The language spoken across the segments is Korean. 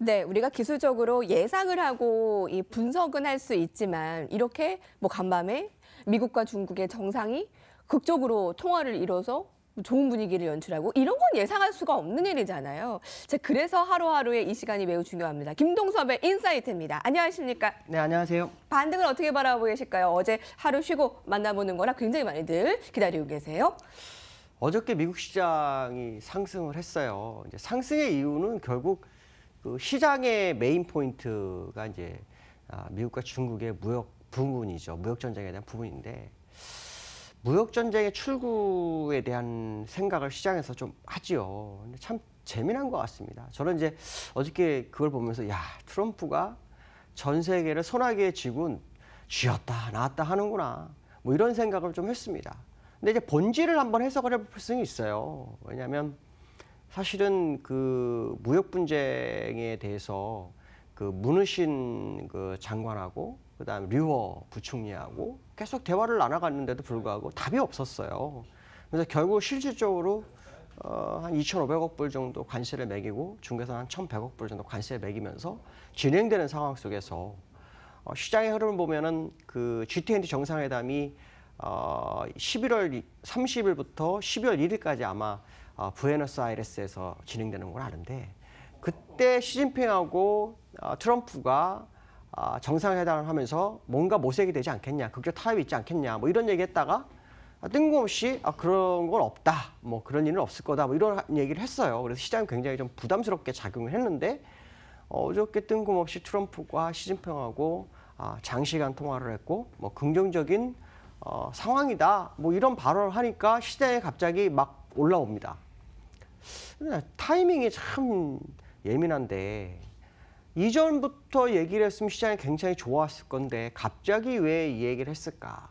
네, 우리가 기술적으로 예상을 하고 이 분석은 할 수 있지만 이렇게 뭐 간밤에 미국과 중국의 정상이 극적으로 통화를 이뤄서 좋은 분위기를 연출하고 이런 건 예상할 수가 없는 일이잖아요. 그래서 하루하루의 이 시간이 매우 중요합니다. 김동섭의 인사이트입니다. 안녕하십니까? 네, 안녕하세요. 반등을 어떻게 바라보고 계실까요? 어제 하루 쉬고 만나보는 거라 굉장히 많이들 기다리고 계세요. 어저께 미국 시장이 상승을 했어요. 이제 상승의 이유는 결국 그 시장의 메인 포인트가 이제 미국과 중국의 무역 부분이죠. 무역 전쟁에 대한 부분인데 무역 전쟁의 출구에 대한 생각을 시장에서 좀 하지요. 근데 참 재미난 것 같습니다. 저는 이제 어저께 그걸 보면서 야, 트럼프가 전 세계를 소나기에 쥐고 쥐었다 나왔다 하는구나. 뭐 이런 생각을 좀 했습니다. 근데 이제 본질을 한번 해석을 해볼 수는 있어요. 왜냐하면 사실은 그 무역 분쟁에 대해서 그 문우신 그 장관하고 그다음 류어 부총리하고 계속 대화를 나눠갔는데도 불구하고 답이 없었어요. 그래서 결국 실질적으로 한 2,500억 불 정도 관세를 매기고 중국에서 한 1,100억 불 정도 관세를 매기면서 진행되는 상황 속에서 시장의 흐름을 보면은 그 G20 정상회담이 11월 30일부터 12월 1일까지 아마 부에노스아이레스에서 진행되는 걸 아는데 그때 시진핑하고 트럼프가 정상회담을 하면서 뭔가 모색이 되지 않겠냐, 극적 타협이 있지 않겠냐, 뭐 이런 얘기했다가 뜬금없이 그런 건 없다, 뭐 그런 일은 없을 거다, 뭐 이런 얘기를 했어요. 그래서 시장이 굉장히 좀 부담스럽게 작용을 했는데 어저께 뜬금없이 트럼프가 시진핑하고 장시간 통화를 했고 뭐 긍정적인 상황이다, 뭐 이런 발언을 하니까 시장에 갑자기 막 올라옵니다. 타이밍이 참 예민한데 이전부터 얘기를 했으면 시장이 굉장히 좋았을 건데 갑자기 왜 이 얘기를 했을까?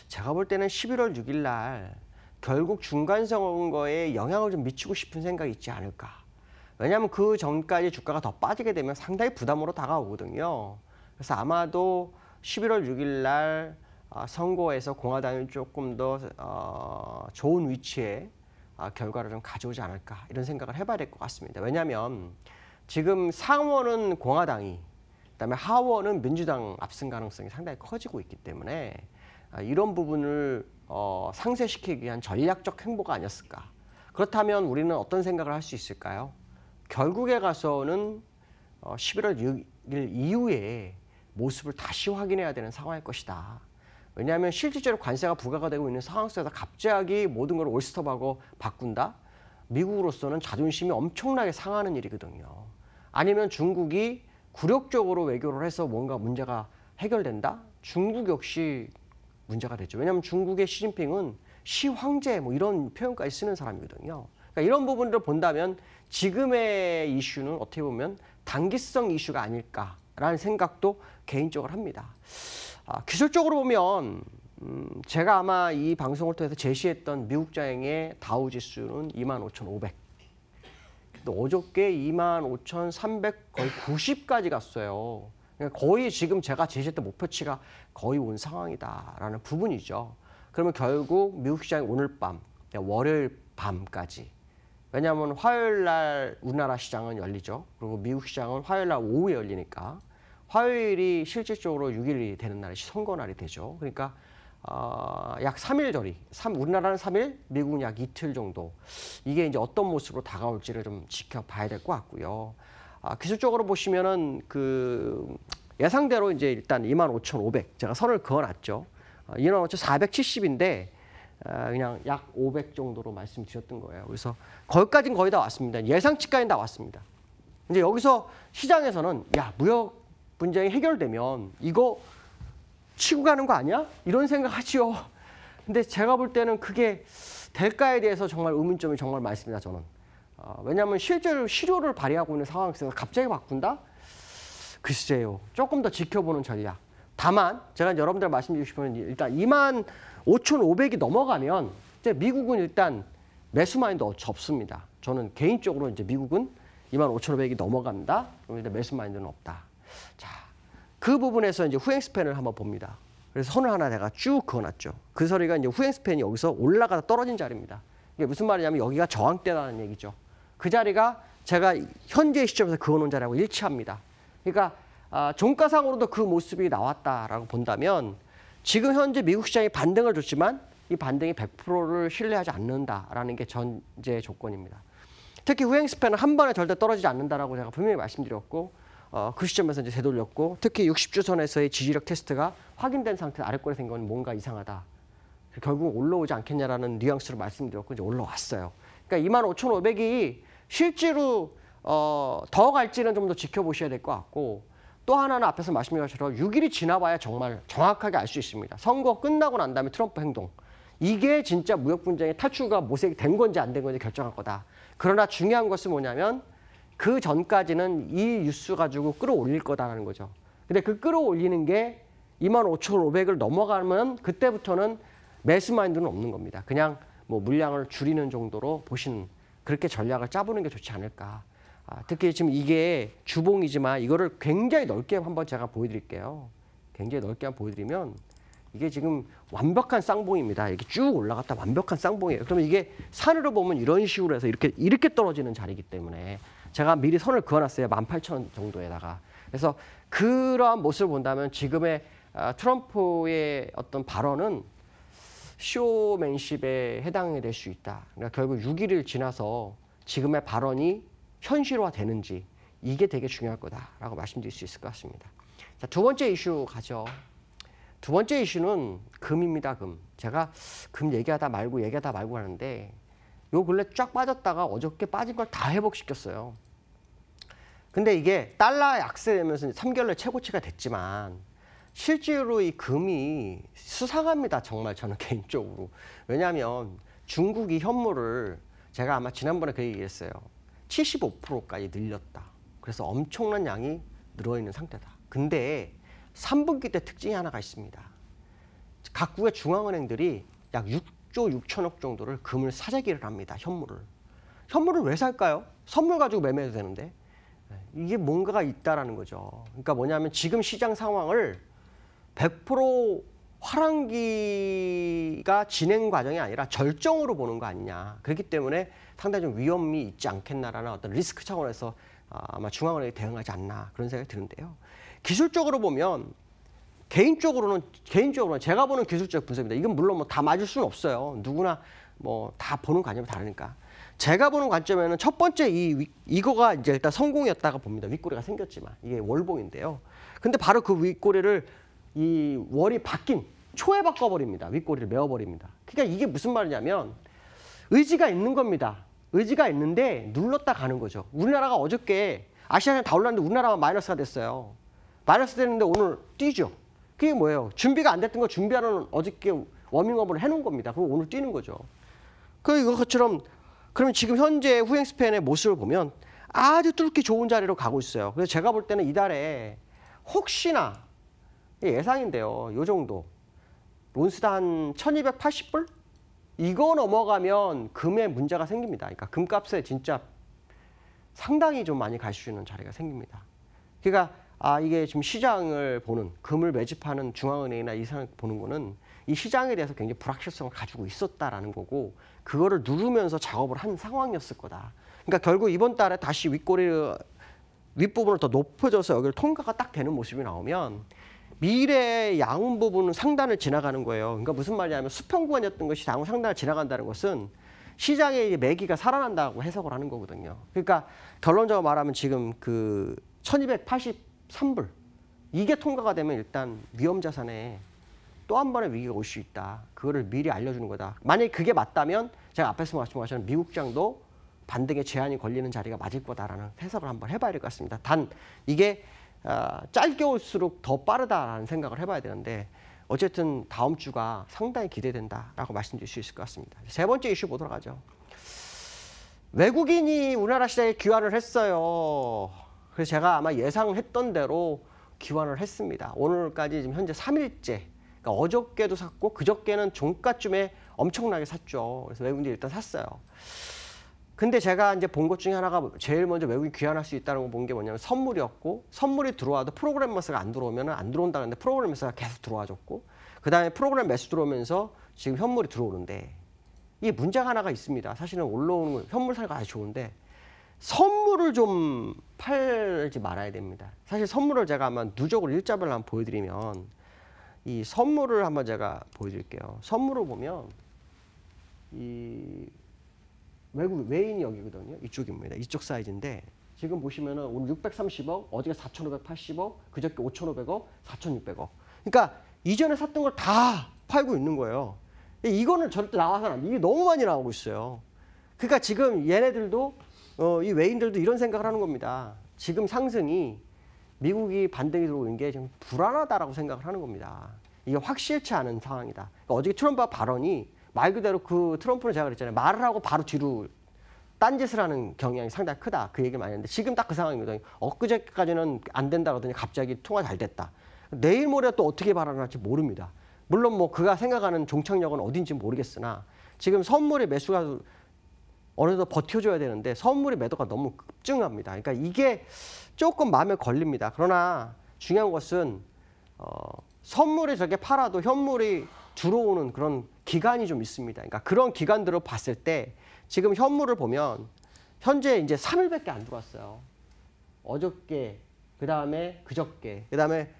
제가 볼 때는 11월 6일 날 결국 중간선거에 영향을 좀 미치고 싶은 생각이 있지 않을까? 왜냐하면 그 전까지 주가가 더 빠지게 되면 상당히 부담으로 다가오거든요. 그래서 아마도 11월 6일 날 선거에서 공화당이 조금 더 좋은 위치에 결과를 좀 가져오지 않을까 이런 생각을 해봐야 될 것 같습니다. 왜냐하면 지금 상원은 공화당이, 그다음에 하원은 민주당 압승 가능성이 상당히 커지고 있기 때문에 이런 부분을 상쇄시키기 위한 전략적 행보가 아니었을까. 그렇다면 우리는 어떤 생각을 할 수 있을까요? 결국에 가서는 11월 6일 이후에 모습을 다시 확인해야 되는 상황일 것이다. 왜냐하면 실질적으로 관세가 부과가 되고 있는 상황 속에서 갑자기 모든 걸 올스톱하고 바꾼다? 미국으로서는 자존심이 엄청나게 상하는 일이거든요. 아니면 중국이 굴욕적으로 외교를 해서 뭔가 문제가 해결된다? 중국 역시 문제가 되죠. 왜냐하면 중국의 시진핑은 시황제 뭐 이런 표현까지 쓰는 사람이거든요. 그러니까 이런 부분들을 본다면 지금의 이슈는 어떻게 보면 단기성 이슈가 아닐까라는 생각도 개인적으로 합니다. 기술적으로 보면 제가 아마 이 방송을 통해서 제시했던 미국 장의 다우 지수는 25,500. 또 어저께 25,300 거의 90까지 갔어요. 그러니까 거의 지금 제가 제시했던 목표치가 거의 온 상황이다라는 부분이죠. 그러면 결국 미국 시장이 오늘 밤, 월요일 밤까지. 왜냐하면 화요일 날 우리나라 시장은 열리죠. 그리고 미국 시장은 화요일 날 오후에 열리니까 화요일이 실질적으로 6일이 되는 날이 선거 날이 되죠. 그러니까 약 3일 저리, 우리나라는 3일, 미국은 약 이틀 정도. 이게 이제 어떤 모습으로 다가올지를 좀 지켜봐야 될 것 같고요. 기술적으로 보시면은 그 예상대로 이제 일단 25,500 제가 선을 그어놨죠. 25,470인데 그냥 약 500 정도로 말씀드렸던 거예요. 그래서 거기까지는 거의 다 왔습니다. 예상치까지는 다 왔습니다. 이제 여기서 시장에서는 야, 무역 분쟁이 해결되면 이거 치고 가는 거 아니야? 이런 생각하지요. 근데 제가 볼 때는 그게 될까에 대해서 정말 의문점이 정말 많습니다. 저는. 왜냐하면 실제로 실효를 발휘하고 있는 상황에서 갑자기 바꾼다? 글쎄요. 조금 더 지켜보는 전략. 다만 제가 여러분들 말씀드리고 싶은 일단 25,500이 넘어가면 이제 미국은 일단 매수 마인드 접습니다. 저는 개인적으로 이제 미국은 25,500이 넘어간다. 그럼 일단 매수 마인드는 없다. 자, 그 부분에서 이제 후행 스팬을 한번 봅니다. 그래서 선을 하나 내가 쭉 그어놨죠. 그 소리가 이제 후행 스팬이 여기서 올라가다 떨어진 자리입니다. 이게 무슨 말이냐면 여기가 저항대라는 얘기죠. 그 자리가 제가 현재 시점에서 그어놓은 자리하고 일치합니다. 그러니까 종가상으로도 그 모습이 나왔다라고 본다면 지금 현재 미국 시장이 반등을 줬지만 이 반등이 100%를 신뢰하지 않는다라는 게 전제 조건입니다. 특히 후행 스팬은 한 번에 절대 떨어지지 않는다라고 제가 분명히 말씀드렸고 그 시점에서 이제 되돌렸고 특히 60주선에서의 지지력 테스트가 확인된 상태 아래권에 생긴 건 뭔가 이상하다. 결국 올라오지 않겠냐라는 뉘앙스로 말씀드렸고 이제 올라왔어요. 그러니까 25,500이 실제로 더 갈지는 좀 더 지켜보셔야 될 것 같고 또 하나는 앞에서 말씀드린 것처럼 6일이 지나봐야 정말 정확하게 알 수 있습니다. 선거 끝나고 난 다음에 트럼프 행동. 이게 진짜 무역 분쟁의 탈출과 모색이 된 건지 안 된 건지 결정할 거다. 그러나 중요한 것은 뭐냐면 그 전까지는 이 뉴스 가지고 끌어올릴 거다라는 거죠. 근데 그 끌어올리는 게 25,500을 넘어가면 그때부터는 매수 마인드는 없는 겁니다. 그냥 뭐 물량을 줄이는 정도로 보시는 그렇게 전략을 짜보는 게 좋지 않을까. 특히 지금 이게 주봉이지만 이거를 굉장히 넓게 한번 제가 보여드릴게요. 굉장히 넓게 한번 보여드리면 이게 지금 완벽한 쌍봉입니다. 이렇게 쭉 올라갔다 완벽한 쌍봉이에요. 그러면 이게 산으로 보면 이런 식으로 해서 이렇게 떨어지는 자리이기 때문에 제가 미리 선을 그어놨어요. 18,000원 정도에다가. 그래서 그러한 모습을 본다면 지금의 트럼프의 어떤 발언은 쇼맨십에 해당이 될 수 있다. 그러니까 결국 6일을 지나서 지금의 발언이 현실화되는지 이게 되게 중요할 거다라고 말씀드릴 수 있을 것 같습니다. 자, 두 번째 이슈 가죠. 두 번째 이슈는 금입니다. 금. 제가 금 얘기하다 말고 하는데 요 근래 쫙 빠졌다가 어저께 빠진 걸 다 회복시켰어요. 근데 이게 달러 약세되면서 3개월 최고치가 됐지만 실제로 이 금이 수상합니다. 정말 저는 개인적으로. 왜냐하면 중국이 현물을 제가 아마 지난번에 그 얘기했어요. 75%까지 늘렸다. 그래서 엄청난 양이 늘어있는 상태다. 근데 3분기 때 특징이 하나가 있습니다. 각국의 중앙은행들이 약 6조 6천억 정도를 금을 사재기를 합니다. 현물을. 현물을 왜 살까요? 선물 가지고 매매해도 되는데. 이게 뭔가가 있다라는 거죠. 그러니까 뭐냐면 지금 시장 상황을 100% 화랑기가 진행 과정이 아니라 절정으로 보는 거 아니냐. 그렇기 때문에 상당히 좀 위험이 있지 않겠나라는 어떤 리스크 차원에서 아마 중앙은행이 대응하지 않나 그런 생각이 드는데요. 기술적으로 보면 개인적으로는 제가 보는 기술적 분석입니다. 이건 물론 뭐 다 맞을 수는 없어요. 누구나 뭐 다 보는 관점이 다르니까. 제가 보는 관점에는 첫 번째 이거가 이제 일단 성공이었다가 봅니다. 윗꼬리가 생겼지만 이게 월봉인데요. 근데 바로 그 윗꼬리를 이 월이 바뀐 초에 바꿔버립니다. 윗꼬리를 메워버립니다. 그러니까 이게 무슨 말이냐면 의지가 있는 겁니다. 의지가 있는데 눌렀다 가는 거죠. 우리나라가 어저께 아시아는 다 올랐는데 우리나라만 마이너스가 됐어요. 마이너스 됐는데 오늘 뛰죠. 그게 뭐예요? 준비가 안 됐던 거 준비하는 어저께 워밍업을 해놓은 겁니다. 그리고 오늘 뛰는 거죠. 그것처럼 그러면 지금 현재 후행 스팬의 모습을 보면 아주 뚫기 좋은 자리로 가고 있어요. 그래서 제가 볼 때는 이달에 혹시나 예상인데요. 요 정도. 론스당 한 1280불? 이거 넘어가면 금에 문제가 생깁니다. 그러니까 금값에 진짜 상당히 좀 많이 갈 수 있는 자리가 생깁니다. 그러니까 이게 지금 시장을 보는 금을 매집하는 중앙은행이나 이 사람 보는 거는 이 시장에 대해서 굉장히 불확실성을 가지고 있었다라는 거고 그거를 누르면서 작업을 한 상황이었을 거다. 그러니까 결국 이번 달에 다시 윗부분을 더 높여줘서 여기를 통과가 딱 되는 모습이 나오면 미래의 양운 부분은 상단을 지나가는 거예요. 그러니까 무슨 말이냐면 수평 구간이었던 것이 상단을 지나간다는 것은 시장의 매기가 살아난다고 해석을 하는 거거든요. 그러니까 결론적으로 말하면 지금 그 1283불 이게 통과가 되면 일단 위험 자산에 또 한 번의 위기가 올 수 있다. 그거를 미리 알려주는 거다. 만약에 그게 맞다면 제가 앞에서 말씀하신 미국 시장도 반등의 제한이 걸리는 자리가 맞을 거다라는 해석을 한번 해봐야 될 것 같습니다. 단 이게 짧게 올수록 더 빠르다라는 생각을 해봐야 되는데 어쨌든 다음 주가 상당히 기대된다라고 말씀드릴 수 있을 것 같습니다. 세 번째 이슈 보도록 하죠. 외국인이 우리나라 시장에 귀환을 했어요. 그래서 제가 아마 예상했던 대로 귀환을 했습니다. 오늘까지 지금 현재 3일째. 그러니까 어저께도 샀고 그저께는 종가쯤에 엄청나게 샀죠. 그래서 외국인들이 일단 샀어요. 근데 제가 이제 본 것 중에 하나가 제일 먼저 외국인 귀환할 수 있다는 거 본 게 뭐냐면 선물이었고 선물이 들어와도 프로그램 매수가 안 들어오면 안 들어온다는데 프로그램 매수가 계속 들어와줬고 그 다음에 프로그램 매수 들어오면서 지금 현물이 들어오는데 이게 문제가 하나가 있습니다. 사실은 올라오는 건 현물 사기가 아주 좋은데 선물을 좀 팔지 말아야 됩니다. 사실 선물을 제가 아마 누적으로 일자별로 한번 보여드리면 이 선물을 한번 제가 보여드릴게요. 선물을 보면 이 외인이 여기거든요. 이쪽입니다. 이쪽 사이즈인데 지금 보시면은 오늘 630억, 어제가 4,580억, 그저께 5,500억, 4,600억. 그러니까 이전에 샀던 걸 다 팔고 있는 거예요. 이거는 절대 나와서는 안 돼. 이게 너무 많이 나오고 있어요. 그러니까 지금 얘네들도 이 외인들도 이런 생각을 하는 겁니다. 지금 상승이 미국이 반등이 들어오는 게 좀 불안하다라고 생각을 하는 겁니다. 이게 확실치 않은 상황이다. 그러니까 어저께 트럼프 발언이 말 그대로 그 트럼프는 제가 그랬잖아요. 말을 하고 바로 뒤로 딴짓을 하는 경향이 상당히 크다. 그 얘기를 많이 했는데 지금 딱 그 상황입니다. 엊그제까지는 안 된다 그러더니 갑자기 통화 잘 됐다. 내일 모레 또 어떻게 발언할지 모릅니다. 물론 뭐 그가 생각하는 종착역은 어딘지 모르겠으나 지금 선물의 매수가 어느 정도 버텨줘야 되는데 선물의 매도가 너무 급증합니다. 그러니까 이게 조금 마음에 걸립니다. 그러나 중요한 것은 선물이 저렇게 팔아도 현물이 들어오는 그런 기간이 좀 있습니다. 그러니까 그런 기간들을 봤을 때 지금 현물을 보면 현재 이제 3일밖에 안 들어왔어요. 어저께, 그 다음에 그저께, 그 다음에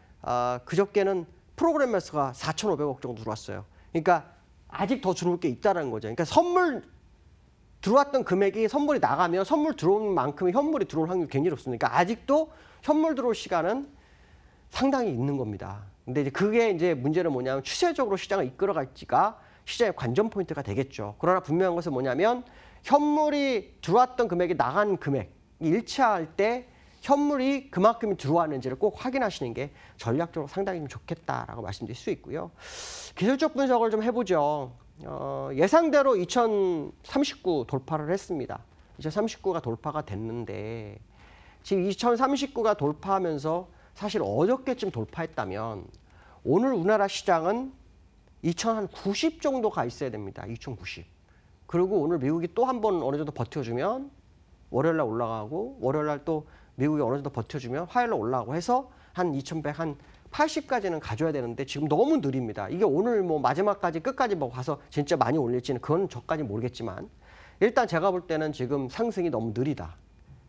그저께는 프로그램 매수가 4,500억 정도 들어왔어요. 그러니까 아직 더 들어올 게 있다는 거죠. 그러니까 선물 들어왔던 금액이 선물이 나가면 선물 들어온 만큼의 현물이 들어올 확률이 굉장히 높습니다. 아직도 현물 들어올 시간은 상당히 있는 겁니다. 근데 이제 그게 이제 문제는 뭐냐면 추세적으로 시장을 이끌어갈지가 시장의 관전 포인트가 되겠죠. 그러나 분명한 것은 뭐냐면 현물이 들어왔던 금액이 나간 금액이 일치할 때 현물이 그만큼이 들어왔는지를 꼭 확인하시는 게 전략적으로 상당히 좀 좋겠다라고 말씀드릴 수 있고요. 기술적 분석을 좀 해보죠. 예상대로 2039 돌파를 했습니다. 2039가 돌파가 됐는데 지금 2039가 돌파하면서 사실 어저께쯤 돌파했다면 오늘 우리나라 시장은 2090 정도 가 있어야 됩니다. 2090. 그리고 오늘 미국이 또 한 번 어느 정도 버텨주면 월요일날 올라가고 월요일날 또 미국이 어느 정도 버텨주면 화요일날 올라가고 해서 한 2100, 한 80까지는 가져야 되는데 지금 너무 느립니다. 이게 오늘 뭐 마지막까지 끝까지 뭐 가서 진짜 많이 올릴지는 그건 저까지 모르겠지만 일단 제가 볼 때는 지금 상승이 너무 느리다.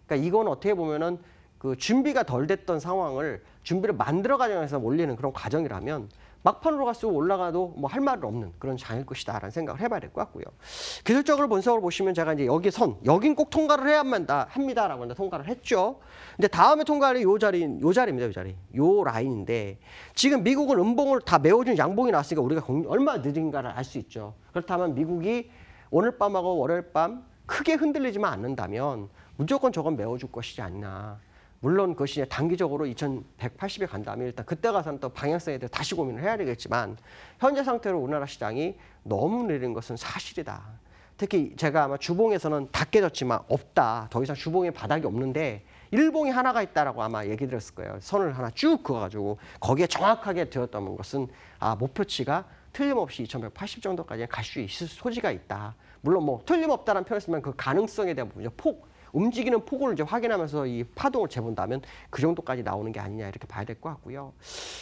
그러니까 이건 어떻게 보면은 그 준비가 덜 됐던 상황을 준비를 만들어 가면서 올리는 그런 과정이라면 막판으로 갈수록 올라가도 뭐 할 말은 없는 그런 장일 것이다라는 생각을 해봐야 될 것 같고요. 기술적으로 분석을 보시면 제가 이제 여기 여긴 꼭 통과를 해야만 합니다라고 통과를 했죠. 근데 다음에 통과를 요 자리입니다. 요 자리. 요 라인인데 지금 미국은 음봉을 다 메워준 양봉이 나왔으니까 우리가 얼마나 늦은가를 알 수 있죠. 그렇다면 미국이 오늘 밤하고 월요일 밤 크게 흔들리지만 않는다면 무조건 저건 메워줄 것이지 않나. 물론 그것이 단기적으로 2180에 간다면 일단 그때 가서는 또 방향성에 대해 다시 고민을 해야 되겠지만 현재 상태로 우리나라 시장이 너무 느린 것은 사실이다. 특히 제가 아마 주봉에서는 다 깨졌지만 없다. 더 이상 주봉에 바닥이 없는데 일봉이 하나가 있다라고 아마 얘기 드렸을 거예요. 선을 하나 쭉 그어가지고 거기에 정확하게 되었다는 것은 목표치가 틀림없이 2180 정도까지 갈 수 있을 소지가 있다. 물론 뭐 틀림없다는 표현을 쓰면 그 가능성에 대한 부분이죠. 움직이는 폭을 이제 확인하면서 이 파동을 재본다면 그 정도까지 나오는 게 아니냐 이렇게 봐야 될 것 같고요.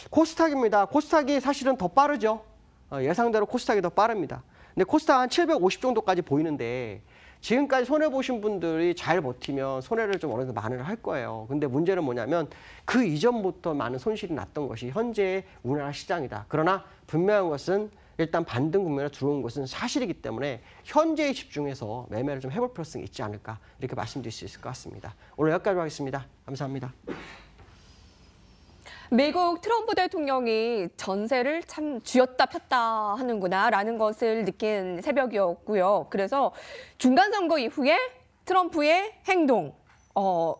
코스닥입니다. 코스닥이 사실은 더 빠르죠. 예상대로 코스닥이 더 빠릅니다. 근데 코스닥 한 750 정도까지 보이는데 지금까지 손해보신 분들이 잘 버티면 손해를 좀 어느 정도 만회를 할 거예요. 근데 문제는 뭐냐면 그 이전부터 많은 손실이 났던 것이 현재의 우리나라 시장이다. 그러나 분명한 것은 일단 반등 국면에 들어온 것은 사실이기 때문에 현재에 집중해서 매매를 좀 해볼 필요성이 있지 않을까 이렇게 말씀드릴 수 있을 것 같습니다. 오늘 여기까지 하겠습니다. 감사합니다. 미국 트럼프 대통령이 전세를 참 쥐었다 폈다 하는구나라는 것을 느낀 새벽이었고요. 그래서 중간선거 이후에 트럼프의 행동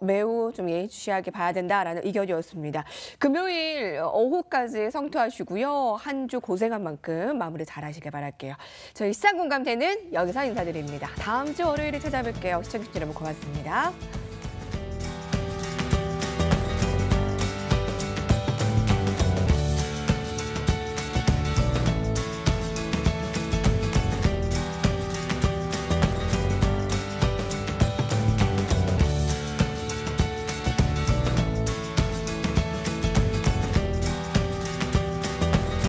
매우 좀 예의주시하게 봐야 된다라는 의견이었습니다. 금요일 오후까지 성투하시고요. 한 주 고생한 만큼 마무리 잘하시길 바랄게요. 저희 시장공감대는 여기서 인사드립니다. 다음 주 월요일에 찾아뵐게요. 시청해주신 여러분 고맙습니다.